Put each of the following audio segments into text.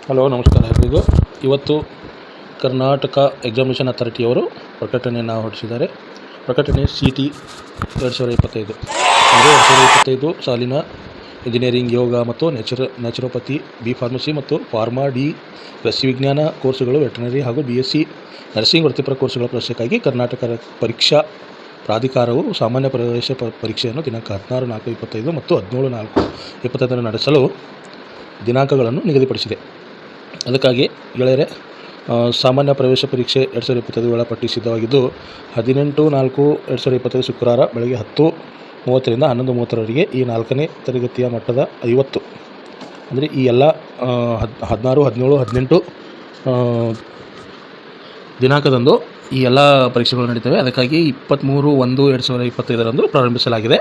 Hello, ನಮಸ್ಕಾರ ಎಲ್ರಿಗೂ. ಇವತ್ತು ಕರ್ನಾಟಕ ಎಕ್ಸಾಮಿನೇಷನ್ ಅಥಾರಿಟಿಯವರು ಪ್ರಕಟಣೆಯನ್ನು ಹೊರಡಿಸಿದ್ದಾರೆ. ಪ್ರಕಟಣೆ CT 2025 ಅಂದರೆ 2025 ಸಾಲಿನ ಇಂಜಿನಿಯರಿಂಗ್, ಯೋಗ ಮತ್ತು ನ್ಯಾಚುರೋಪತಿ, B.Pharmacy ಮತ್ತು ಫಾರ್ಮಾ ಡಿ ಕೃಷಿ ವಿಜ್ಞಾನ ಕೋರ್ಸುಗಳು, ವೆಟರ್ನರಿ ಹಾಗೂ BSc ನರ್ಸಿಂಗ್ ವೃತ್ತಿಪರ ಕೋರ್ಸುಗಳ ಪ್ರವೇಶಕ್ಕಾಗಿ ಕರ್ನಾಟಕ ಪರೀಕ್ಷಾ ಪ್ರಾಧಿಕಾರವು ಸಾಮಾನ್ಯ ಪ್ರವೇಶ ಪರೀಕ್ಷೆಯನ್ನು ದಿನಾಂಕ 16/4/25 ಮತ್ತು 17/4/25 ನಡೆಸಲು ದಿನಾಂಕಗಳನ್ನು ನಿಗದಿಪಡಿಸಿದೆ. ಅದಕ್ಕಾಗಿ ಗೆಳೆಯರೆ, ಸಾಮಾನ್ಯ ಪ್ರವೇಶ ಪರೀಕ್ಷೆ 2025 ವೇಳಾಪಟ್ಟಿ ಸಿದ್ಧವಾಗಿದ್ದು 18/4/2025 ಶುಕ್ರವಾರ ಬೆಳಗ್ಗೆ 10:30ರಿಂದ 11:30ರವರೆಗೆ ಈ 4ನೇ ತರಗತಿಯ ಮಟ್ಟದ 50 ಅಂದರೆ ಈ ಎಲ್ಲ 16, 17, 18 ದಿನಾಂಕದಂದು ಈ ಎಲ್ಲ ಪರೀಕ್ಷೆಗಳು ನಡೀತವೆ. ಅದಕ್ಕಾಗಿ 23/1/2025 ಪ್ರಾರಂಭಿಸಲಾಗಿದೆ.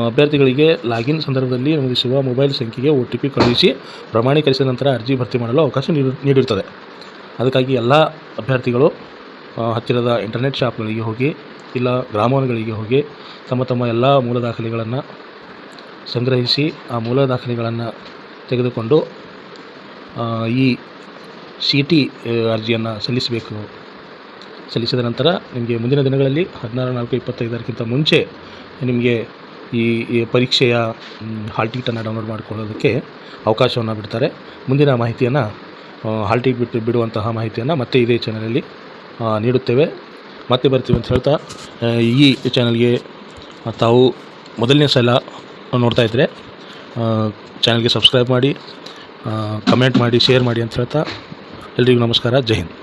ಅಭ್ಯರ್ಥಿಗಳಿಗೆ ಲಾಗಿನ್ ಸಂದರ್ಭದಲ್ಲಿ ನಮೂದಿಸುವ ಮೊಬೈಲ್ ಸಂಖ್ಯೆಗೆ OTP ಕಳುಹಿಸಿ ಪ್ರಮಾಣೀಕರಿಸಿದ ನಂತರ ಅರ್ಜಿ ಭರ್ತಿ ಮಾಡಲು ಅವಕಾಶ ನೀಡಿರುತ್ತದೆ. ಅದಕ್ಕಾಗಿ ಎಲ್ಲ ಅಭ್ಯರ್ಥಿಗಳು ಹತ್ತಿರದ ಇಂಟರ್ನೆಟ್ ಶಾಪ್ಗಳಿಗೆ ಹೋಗಿ ಇಲ್ಲ ಗ್ರಾಮಗಳಿಗೆ ಹೋಗಿ ತಮ್ಮ ಎಲ್ಲ ಮೂಲ ದಾಖಲೆಗಳನ್ನು ಸಂಗ್ರಹಿಸಿ ಆ ಮೂಲ ದಾಖಲೆಗಳನ್ನು ತೆಗೆದುಕೊಂಡು ಈ CT ಅರ್ಜಿಯನ್ನು ಸಲ್ಲಿಸಬೇಕು. ಸಲ್ಲಿಸಿದ ನಂತರ ನಿಮಗೆ ಮುಂದಿನ ದಿನಗಳಲ್ಲಿ 16/4/25 ಮುಂಚೆ ನಿಮಗೆ ಈ ಪರೀಕ್ಷೆಯ ಹಾಲ್ ಟಿಕೆಟನ್ನು ಡೌನ್ಲೋಡ್ ಮಾಡಿಕೊಳ್ಳೋದಕ್ಕೆ ಅವಕಾಶವನ್ನು ಬಿಡ್ತಾರೆ. ಮುಂದಿನ ಮಾಹಿತಿಯನ್ನು ಹಾಲ್ ಟಿಕೆಟ್ ಬಿಡುವಂತಹ ಮಾಹಿತಿಯನ್ನು ಮತ್ತೆ ಇದೇ ಚಾನಲಲ್ಲಿ ನೀಡುತ್ತೇವೆ. ಮತ್ತೆ ಬರ್ತೀವಿ ಅಂತ ಹೇಳ್ತಾ, ಈ ಚಾನಲ್ಗೆ ತಾವು ಮೊದಲನೇ ಸಲ ನೋಡ್ತಾ ಇದ್ದರೆ ಚಾನಲ್ಗೆ ಸಬ್ಸ್ಕ್ರೈಬ್ ಮಾಡಿ, ಕಮೆಂಟ್ ಮಾಡಿ, ಶೇರ್ ಮಾಡಿ ಅಂತ ಹೇಳ್ತಾ ಎಲ್ರಿಗೂ ನಮಸ್ಕಾರ. ಜೈ ಹಿಂದ್.